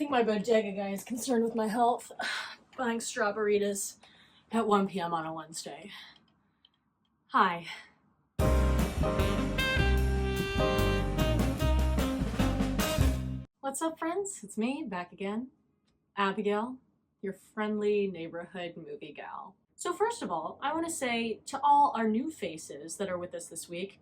think my bodega guy is concerned with my health. Buying strawberries at 1 p.m. on a Wednesday. Hi. What's up, friends? It's me, back again. Abigail, your friendly neighborhood movie gal. So first of all, I want to say to all our new faces that are with us this week,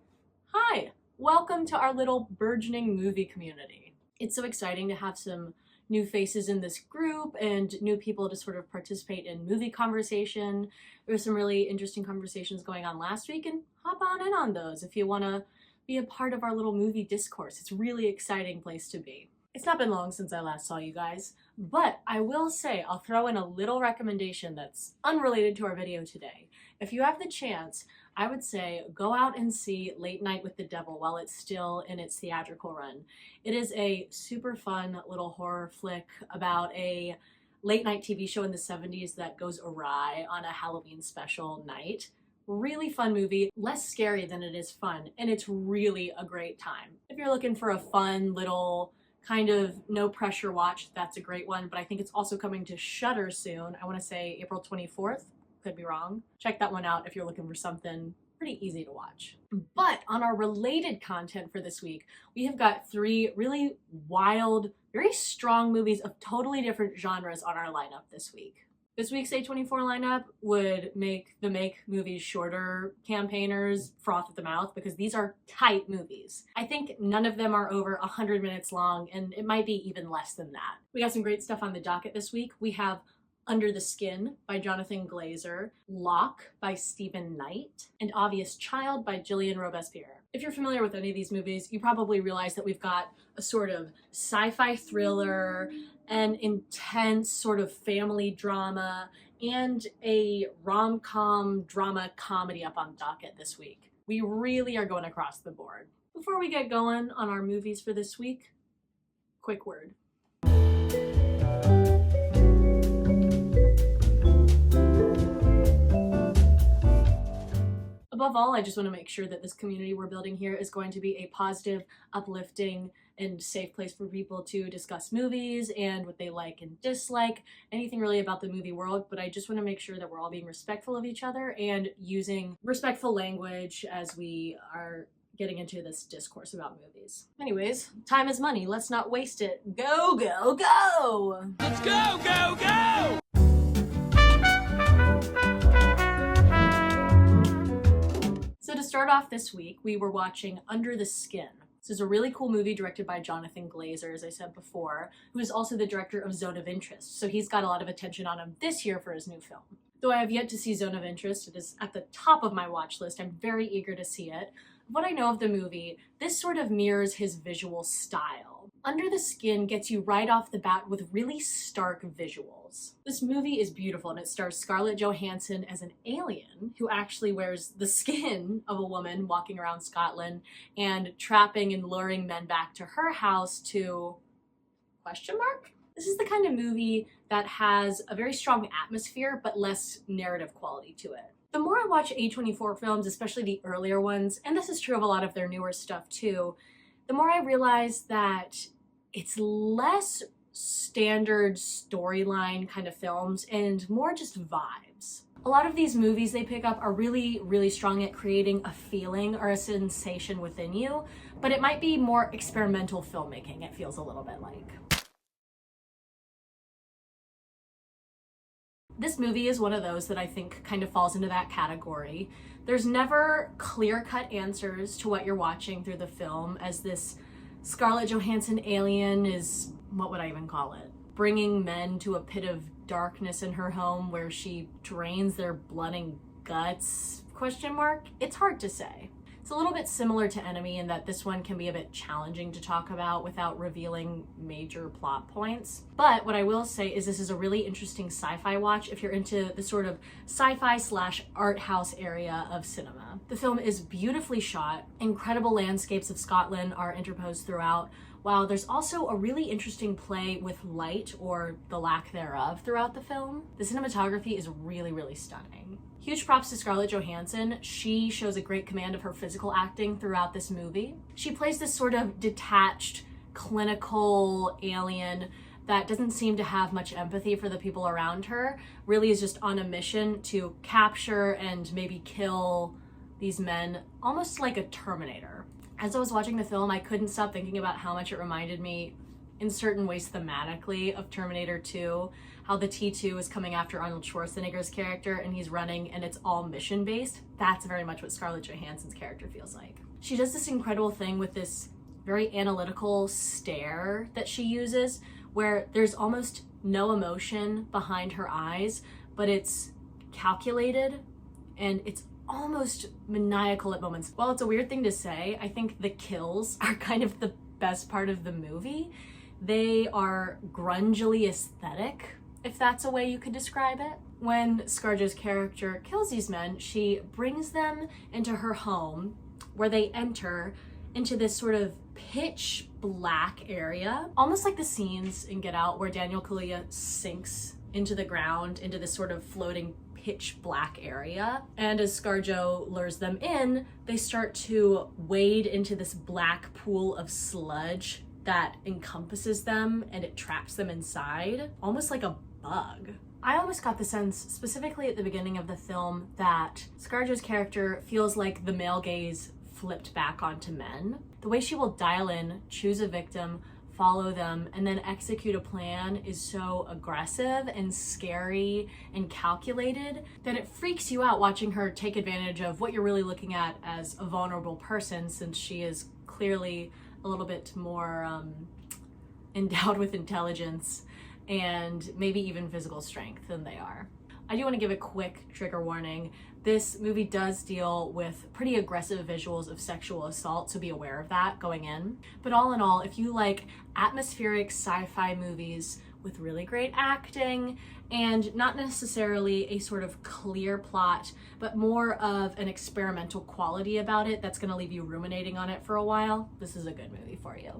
hi! Welcome to our little burgeoning movie community. It's so exciting to have some new faces in this group and new people to sort of participate in movie conversation. There were some really interesting conversations going on last week, and hop on in on those if you want to be a part of our little movie discourse. It's a really exciting place to be. It's not been long since I last saw you guys, but I will say I'll throw in a little recommendation that's unrelated to our video today. If you have the chance, I would say go out and see Late Night with the Devil while it's still in its theatrical run. It is a super fun little horror flick about a late night TV show in the 70s that goes awry on a Halloween special night. Really fun movie, less scary than it is fun, and it's really a great time. If you're looking for a fun little kind of no pressure watch, that's a great one, but I think it's also coming to Shudder soon. I want to say April 24th. Could be wrong. Check that one out if you're looking for something pretty easy to watch. But on our related content for this week, we have got 3 really wild, very strong movies of totally different genres on our lineup this week. This week's A24 lineup would make the Make Movies Shorter campaigners froth at the mouth because these are tight movies. I think none of them are over 100 minutes long, and it might be even less than that. We got some great stuff on the docket this week. We have Under the Skin by Jonathan Glazer, Locke by Stephen Knight, and Obvious Child by Gillian Robespierre. If you're familiar with any of these movies, you probably realize that we've got a sort of sci-fi thriller, an intense sort of family drama, and a rom-com drama comedy up on docket this week. We really are going across the board. Before we get going on our movies for this week, quick word. Above all, I just want to make sure that this community we're building here is going to be a positive, uplifting, and safe place for people to discuss movies and what they like and dislike, anything really about the movie world, but I just want to make sure that we're all being respectful of each other and using respectful language as we are getting into this discourse about movies. Anyways, time is money. Let's not waste it. Go, go, go! Let's go, go, go! So to start off this week, we were watching Under the Skin. This is a really cool movie directed by Jonathan Glazer, as I said before, who is also the director of Zone of Interest, so he's got a lot of attention on him this year for his new film. Though I have yet to see Zone of Interest, it is at the top of my watch list. I'm very eager to see it. What I know of the movie, this sort of mirrors his visual style. Under the Skin gets you right off the bat with really stark visuals. This movie is beautiful, and it stars Scarlett Johansson as an alien who actually wears the skin of a woman walking around Scotland and trapping and luring men back to her house to... ? This is the kind of movie that has a very strong atmosphere but less narrative quality to it. The more I watch A24 films, especially the earlier ones, and this is true of a lot of their newer stuff too, the more I realize that it's less standard storyline kind of films and more just vibes. A lot of these movies they pick up are really, really strong at creating a feeling or a sensation within you, but it might be more experimental filmmaking, it feels a little bit like. This movie is one of those that I think kind of falls into that category. There's never clear-cut answers to what you're watching through the film, as this Scarlett Johansson alien is, what would I even call it? Bringing men to a pit of darkness in her home where she drains their blood and guts? ? It's hard to say. It's a little bit similar to Enemy in that this one can be a bit challenging to talk about without revealing major plot points. But what I will say is this is a really interesting sci-fi watch if you're into the sort of sci-fi / art house area of cinema. The film is beautifully shot. Incredible landscapes of Scotland are interposed throughout, while there's also a really interesting play with light, or the lack thereof, throughout the film. The cinematography is really, really stunning. Huge props to Scarlett Johansson. She shows a great command of her physical acting throughout this movie. She plays this sort of detached, clinical alien that doesn't seem to have much empathy for the people around her, really is just on a mission to capture and maybe kill these men, almost like a Terminator. As I was watching the film, I couldn't stop thinking about how much it reminded me in certain ways thematically of Terminator 2, how the T2 is coming after Arnold Schwarzenegger's character and he's running and it's all mission based. That's very much what Scarlett Johansson's character feels like. She does this incredible thing with this very analytical stare that she uses, where there's almost no emotion behind her eyes, but it's calculated and it's almost maniacal at moments. While it's a weird thing to say, I think the kills are kind of the best part of the movie. They are grungily aesthetic, if that's a way you could describe it. When ScarJo's character kills these men, she brings them into her home, where they enter into this sort of pitch black area, almost like the scenes in Get Out where Daniel Kaluuya sinks into the ground, into this sort of floating pitch black area. And as ScarJo lures them in, they start to wade into this black pool of sludge that encompasses them and it traps them inside, almost like a bug. I almost got the sense, specifically at the beginning of the film, that ScarJo's character feels like the male gaze flipped back onto men. The way she will dial in, choose a victim, follow them, and then execute a plan is so aggressive and scary and calculated that it freaks you out watching her take advantage of what you're really looking at as a vulnerable person, since she is clearly a little bit more endowed with intelligence and maybe even physical strength than they are. I do want to give a quick trigger warning. This movie does deal with pretty aggressive visuals of sexual assault, so be aware of that going in. But all in all, if you like atmospheric sci-fi movies with really great acting and not necessarily a sort of clear plot, but more of an experimental quality about it that's going to leave you ruminating on it for a while, this is a good movie for you.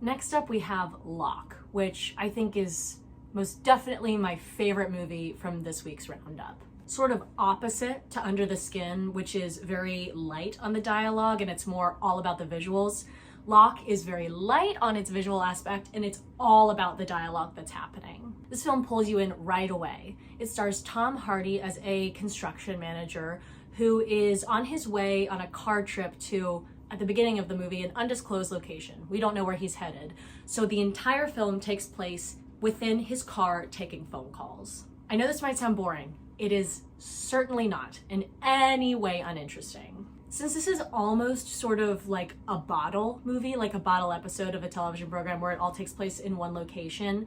Next up we have Locke, which I think is most definitely my favorite movie from this week's roundup. Sort of opposite to Under the Skin, which is very light on the dialogue and it's more all about the visuals. Locke is very light on its visual aspect and it's all about the dialogue that's happening. This film pulls you in right away. It stars Tom Hardy as a construction manager who is on his way on a car trip to, at the beginning of the movie, an undisclosed location. We don't know where he's headed. So the entire film takes place within his car taking phone calls. I know this might sound boring. It is certainly not in any way uninteresting. Since this is almost sort of like a bottle movie, like a bottle episode of a television program where it all takes place in one location,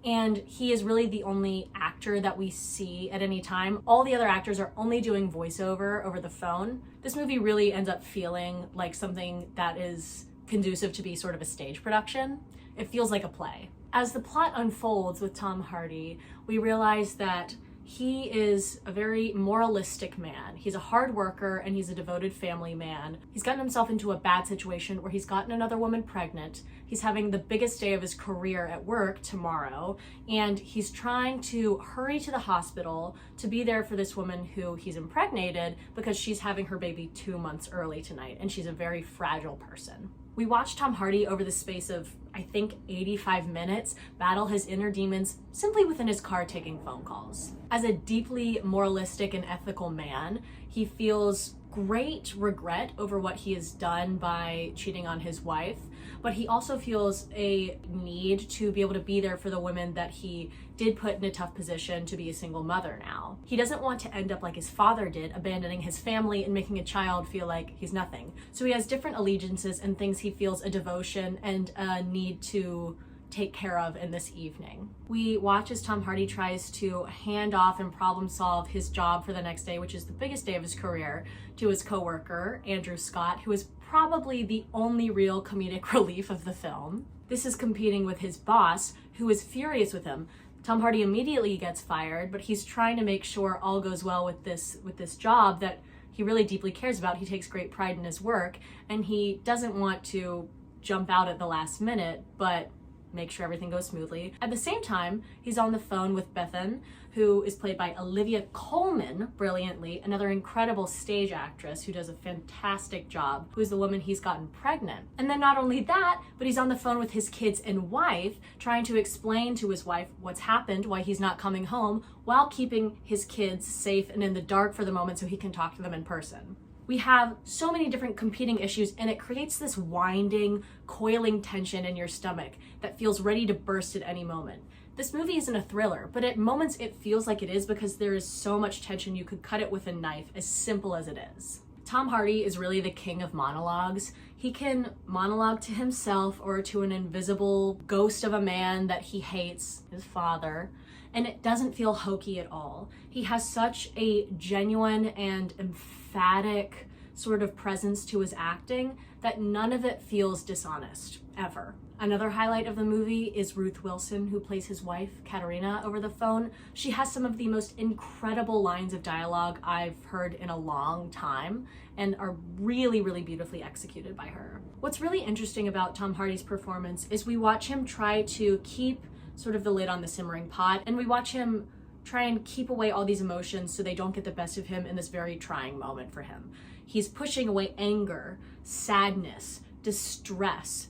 and he is really the only actor that we see at any time. All the other actors are only doing voiceover over the phone. This movie really ends up feeling like something that is conducive to be sort of a stage production. It feels like a play. As the plot unfolds with Tom Hardy, we realize that he is a very moralistic man. He's a hard worker and he's a devoted family man. He's gotten himself into a bad situation where he's gotten another woman pregnant. He's having the biggest day of his career at work tomorrow, and he's trying to hurry to the hospital to be there for this woman who he's impregnated because she's having her baby 2 months early tonight, and she's a very fragile person. We watch Tom Hardy over the space of, I think, 85 minutes battle his inner demons simply within his car taking phone calls. As a deeply moralistic and ethical man, he feels great regret over what he has done by cheating on his wife, but he also feels a need to be able to be there for the women that he did put in a tough position to be a single mother now. He doesn't want to end up like his father did, abandoning his family and making a child feel like he's nothing. So he has different allegiances and things he feels a devotion and a need to take care of in this evening. We watch as Tom Hardy tries to hand off and problem solve his job for the next day, which is the biggest day of his career, to his coworker, Andrew Scott, who is probably the only real comedic relief of the film. This is competing with his boss, who is furious with him. Tom Hardy immediately gets fired, but he's trying to make sure all goes well with this job that he really deeply cares about. He takes great pride in his work, and he doesn't want to jump out at the last minute, but make sure everything goes smoothly. At the same time, he's on the phone with Bethan, who is played by Olivia Colman, brilliantly, another incredible stage actress who does a fantastic job, who's the woman he's gotten pregnant. And then not only that, but he's on the phone with his kids and wife, trying to explain to his wife what's happened, why he's not coming home, while keeping his kids safe and in the dark for the moment so he can talk to them in person. We have so many different competing issues, and it creates this winding, coiling tension in your stomach that feels ready to burst at any moment. This movie isn't a thriller, but at moments it feels like it is because there is so much tension you could cut it with a knife, as simple as it is. Tom Hardy is really the king of monologues. He can monologue to himself or to an invisible ghost of a man that he hates, his father, and it doesn't feel hokey at all. He has such a genuine and emphatic sort of presence to his acting that none of it feels dishonest, ever. Another highlight of the movie is Ruth Wilson, who plays his wife, Katerina, over the phone. She has some of the most incredible lines of dialogue I've heard in a long time and are really, really beautifully executed by her. What's really interesting about Tom Hardy's performance is we watch him try to keep sort of the lid on the simmering pot, and we watch him try and keep away all these emotions so they don't get the best of him in this very trying moment for him. He's pushing away anger, sadness, distress,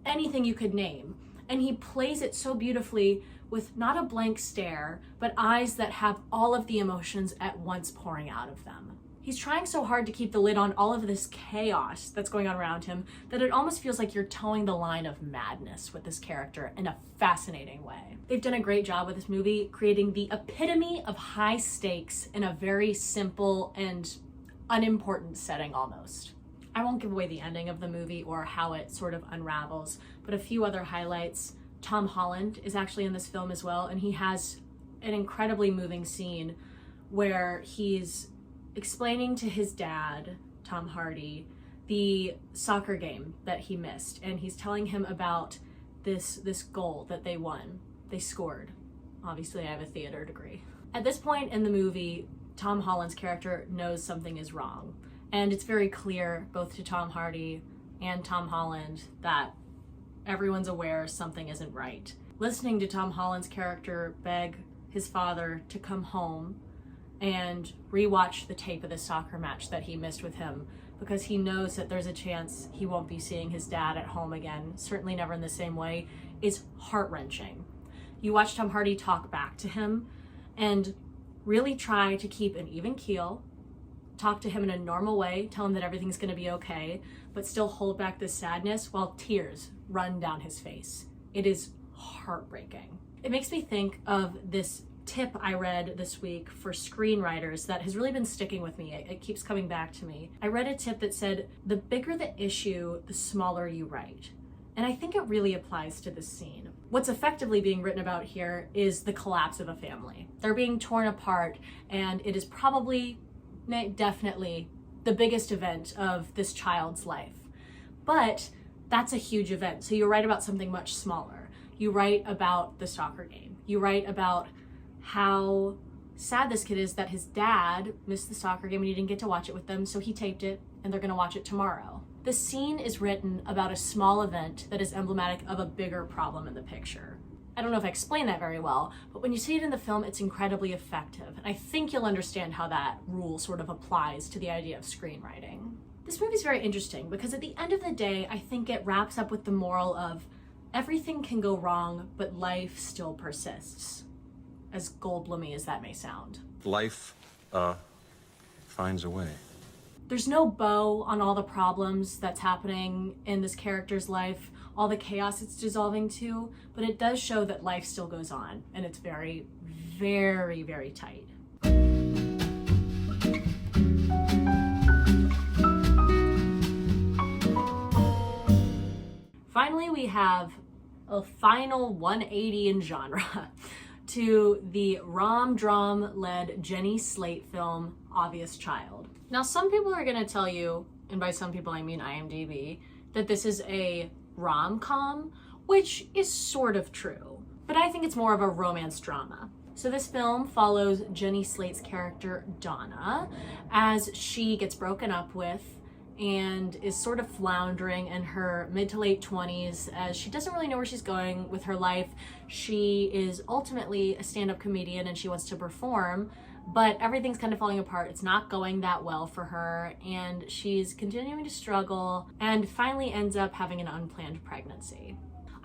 anything you could name. And he plays it so beautifully with not a blank stare, but eyes that have all of the emotions at once pouring out of them. He's trying so hard to keep the lid on all of this chaos that's going on around him that it almost feels like you're towing the line of madness with this character in a fascinating way. They've done a great job with this movie, creating the epitome of high stakes in a very simple and unimportant setting almost. I won't give away the ending of the movie or how it sort of unravels, but a few other highlights. Tom Holland is actually in this film as well, and he has an incredibly moving scene where he's explaining to his dad, Tom Hardy, the soccer game that he missed, and he's telling him about this goal that they won. They scored. Obviously, I have a theater degree. At this point in the movie, Tom Holland's character knows something is wrong. And it's very clear, both to Tom Hardy and Tom Holland, that everyone's aware something isn't right. Listening to Tom Holland's character beg his father to come home and rewatch the tape of the soccer match that he missed with him, because he knows that there's a chance he won't be seeing his dad at home again, certainly never in the same way, is heart-wrenching. You watch Tom Hardy talk back to him and really try to keep an even keel, talk to him in a normal way, tell him that everything's going to be okay, but still hold back the sadness while tears run down his face. It is heartbreaking. It makes me think of this tip I read this week for screenwriters that has really been sticking with me. It keeps coming back to me. I read a tip that said, the bigger the issue, the smaller you write. And I think it really applies to this scene. What's effectively being written about here is the collapse of a family. They're being torn apart, and it is probably, definitely, the biggest event of this child's life. But that's a huge event. So you write about something much smaller. You write about the soccer game. You write about how sad this kid is that his dad missed the soccer game and he didn't get to watch it with them, so he taped it and they're gonna watch it tomorrow. The scene is written about a small event that is emblematic of a bigger problem in the picture. I don't know if I explained that very well, but when you see it in the film, it's incredibly effective. And I think you'll understand how that rule sort of applies to the idea of screenwriting. This movie's very interesting because at the end of the day, I think it wraps up with the moral of everything can go wrong, but life still persists. As Goldblum-y as that may sound. Life, finds a way. There's no bow on all the problems that's happening in this character's life, all the chaos it's dissolving to, but it does show that life still goes on, and it's very, very, very tight. Finally, we have a final 180 in genre to the rom-dram-led Jenny Slate film, Obvious Child. Now, some people are gonna tell you, and by some people I mean IMDb, that this is a rom-com, which is sort of true, but I think it's more of a romance drama. So this film follows Jenny Slate's character, Donna, as she gets broken up with and is sort of floundering in her mid to late 20s as she doesn't really know where she's going with her life. She is ultimately a stand-up comedian and she wants to perform, but everything's kind of falling apart. It's not going that well for her, and she's continuing to struggle and finally ends up having an unplanned pregnancy.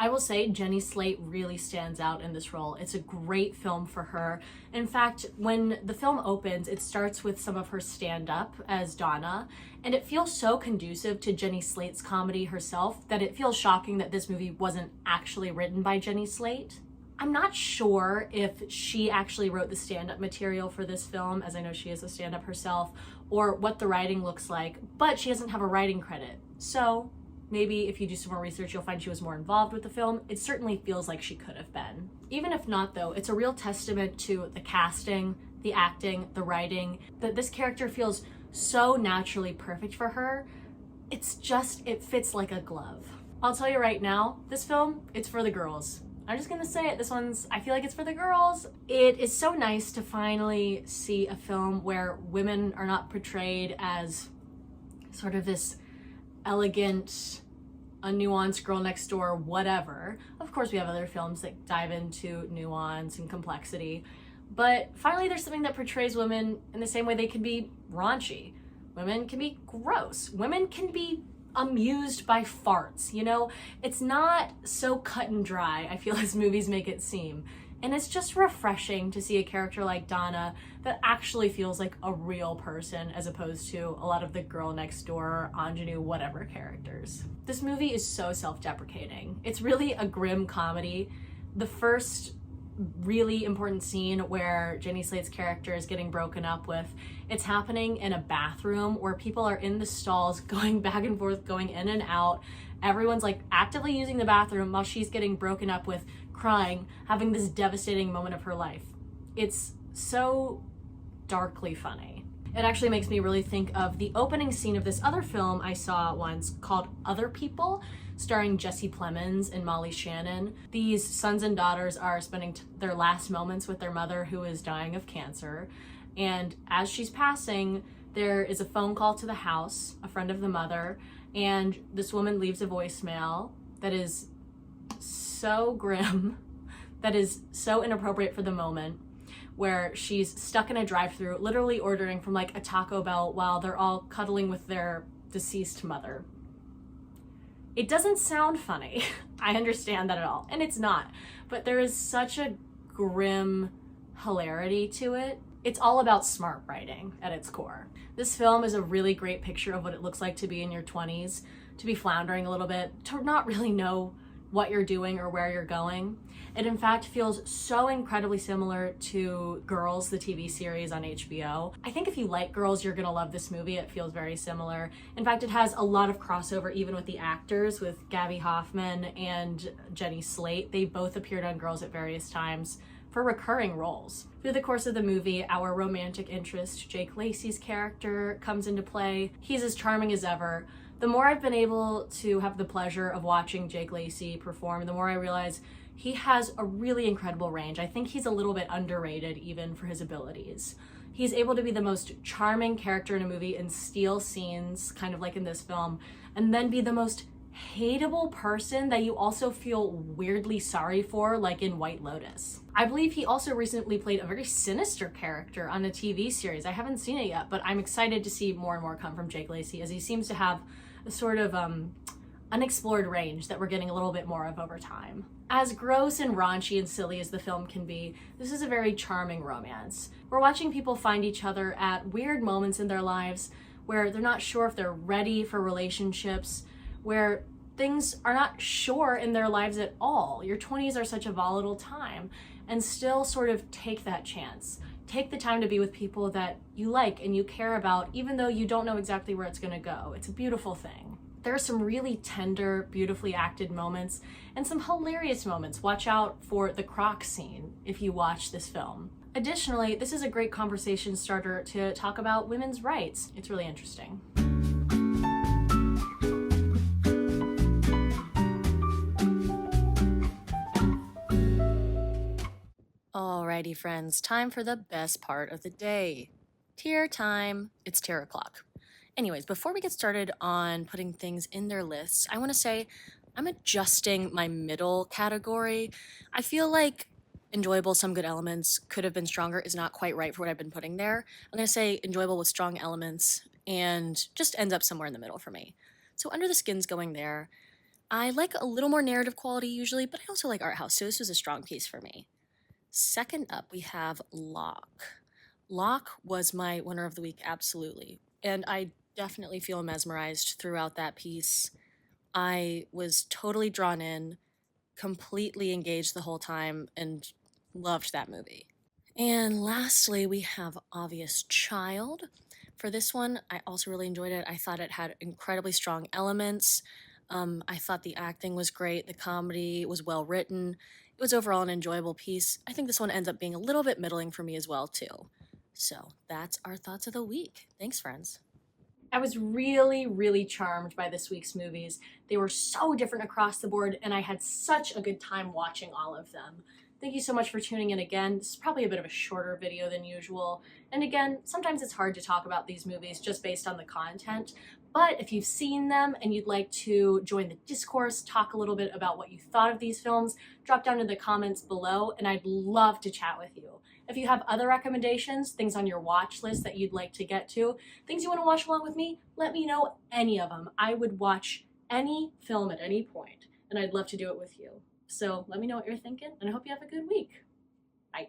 I will say Jenny Slate really stands out in this role. It's a great film for her. In fact, when the film opens, it starts with some of her stand-up as Donna, and it feels so conducive to Jenny Slate's comedy herself that it feels shocking that this movie wasn't actually written by Jenny Slate. I'm not sure if she actually wrote the stand-up material for this film, as I know she is a stand-up herself, or what the writing looks like, but she doesn't have a writing credit. So maybe if you do some more research, you'll find she was more involved with the film. It certainly feels like she could have been. Even if not, though, it's a real testament to the casting, the acting, the writing, that this character feels so naturally perfect for her. It fits like a glove. I'll tell you right now, this film, it's for the girls. I'm just gonna say it, I feel like it's for the girls. It is so nice to finally see a film where women are not portrayed as sort of this elegant, unnuanced girl next door, whatever. Of course, we have other films that dive into nuance and complexity, but finally there's something that portrays women in the same way they can be raunchy. Women can be gross. Women can be amused by farts, you know? It's not so cut and dry, I feel, as movies make it seem. And it's just refreshing to see a character like Donna that actually feels like a real person as opposed to a lot of the girl next door, ingenue, whatever characters. This movie is so self-deprecating. It's really a grim comedy. The first really important scene where Jenny Slate's character is getting broken up with, it's happening in a bathroom where people are in the stalls going back and forth, going in and out. Everyone's like actively using the bathroom while she's getting broken up with, crying, having this devastating moment of her life. It's so darkly funny. It actually makes me really think of the opening scene of this other film I saw once called Other People, starring Jesse Plemons and Molly Shannon. These sons and daughters are spending their last moments with their mother, who is dying of cancer. And as she's passing, there is a phone call to the house, a friend of the mother, and this woman leaves a voicemail that is so grim, that is so inappropriate for the moment, where she's stuck in a drive-thru, literally ordering from like a Taco Bell while they're all cuddling with their deceased mother. It doesn't sound funny. I understand that at all, and it's not, but there is such a grim hilarity to it. It's all about smart writing at its core. This film is a really great picture of what it looks like to be in your 20s, to be floundering a little bit, to not really know what you're doing or where you're going. It in fact feels so incredibly similar to Girls, the TV series on HBO. I think if you like Girls, you're gonna love this movie. It feels very similar. In fact, it has a lot of crossover even with the actors, with Gabby Hoffman and Jenny Slate. They both appeared on Girls at various times for recurring roles. Through the course of the movie, our romantic interest, Jake Lacey's character, comes into play. He's as charming as ever. The more I've been able to have the pleasure of watching Jake Lacey perform, the more I realize he has a really incredible range. I think he's a little bit underrated even for his abilities. He's able to be the most charming character in a movie and steal scenes, kind of like in this film, and then be the most hateable person that you also feel weirdly sorry for, like in White Lotus. I believe he also recently played a very sinister character on a TV series. I haven't seen it yet, but I'm excited to see more and more come from Jake Lacey, as he seems to have a sort of unexplored range that we're getting a little bit more of over time. As gross and raunchy and silly as the film can be, this is a very charming romance. We're watching people find each other at weird moments in their lives where they're not sure if they're ready for relationships, where things are not sure in their lives at all. Your 20s are such a volatile time, and still sort of take that chance. Take the time to be with people that you like and you care about, even though you don't know exactly where it's gonna go. It's a beautiful thing. There are some really tender, beautifully acted moments and some hilarious moments. Watch out for the croc scene if you watch this film. Additionally, this is a great conversation starter to talk about women's rights. It's really interesting. Alrighty friends, time for the best part of the day. Tier time. It's tier o'clock. Anyways, before we get started on putting things in their lists, I want to say I'm adjusting my middle category. I feel like enjoyable, some good elements could have been stronger is not quite right for what I've been putting there. I'm going to say enjoyable with strong elements and just ends up somewhere in the middle for me. So Under the Skin's going there. I like a little more narrative quality usually, but I also like art house, so this was a strong piece for me. Second up, we have Locke. Locke was my winner of the week, absolutely. And I definitely feel mesmerized throughout that piece. I was totally drawn in, completely engaged the whole time, and loved that movie. And lastly, we have Obvious Child. For this one, I also really enjoyed it. I thought it had incredibly strong elements. I thought the acting was great, the comedy was well written. It was overall an enjoyable piece. I think this one ends up being a little bit middling for me as well, too. So that's our thoughts of the week. Thanks, friends. I was really, really charmed by this week's movies. They were so different across the board, and I had such a good time watching all of them. Thank you so much for tuning in again. This is probably a bit of a shorter video than usual. And again, sometimes it's hard to talk about these movies just based on the content. But if you've seen them and you'd like to join the discourse, talk a little bit about what you thought of these films, drop down in the comments below, and I'd love to chat with you. If you have other recommendations, things on your watch list that you'd like to get to, things you want to watch along with me, let me know any of them. I would watch any film at any point, and I'd love to do it with you. So let me know what you're thinking, and I hope you have a good week. Bye.